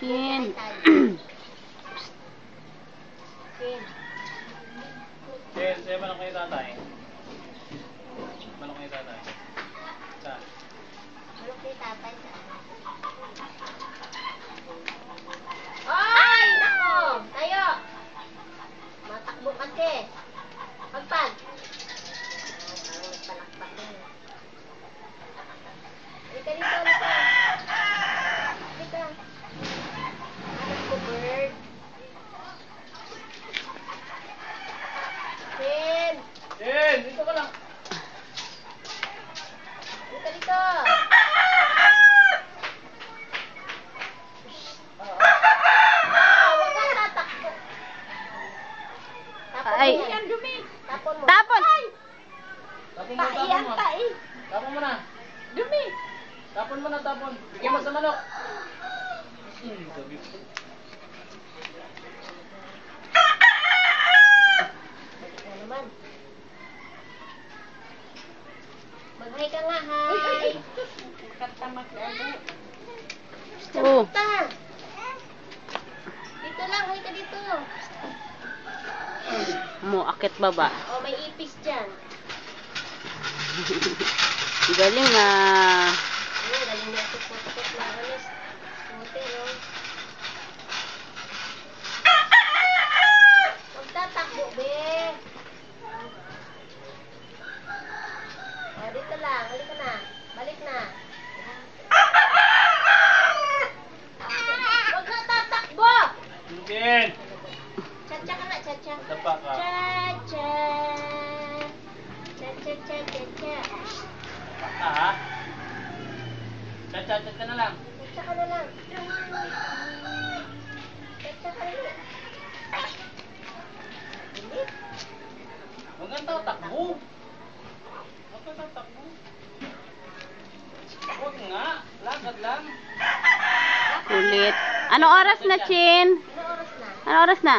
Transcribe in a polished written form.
Chin. Chin. Chin, sa'yo manok kayo tatay? Manok kayo tatay? Saan? Manok ni tatay sa Ay! Nako! Tayo! Matakbo kasi. Pagpag. Parang nagpalakpak na. Halika dito, halika. Halika. Anak ko, bird. Chin! Chin, dito ka lang. Halika dito. Huwag kang tatakbo. Tapon Ay. mo yan. Tapon mo. Tapon! Tapon mo, tapon mo. Tapon mo na. Dumi. Tapon mo na, tapon. Bigyan mo sa manok. Gabi po. Ano naman? Mag-hi ka nga, hi. Katamak na agad. Oh. Dito lang, hi ka dito. Mo, akit baba. Oh, may ipis dyan. Galing ah. Ayun, galing na ito. Putot na alis. Puti, oh. Huwag tatakbo, be. Oh, dito lang. Halika na. Balik na. Huwag na tatakbo! Chin! Cha-cha ka na, cha-cha. Dapa ka. Cha-cha. Cha-cha-cha-cha-cha. Baka ha? Chat-chat ka na lang. Cha-cha ka na lang. Cha-cha ka na lang. Bilis. Huwag kang tatakbo. Huwag kang tatakbo. Huwag nga. Lakad lang. Kulit. Ano oras na, Chin? Ano oras na? Ano oras na?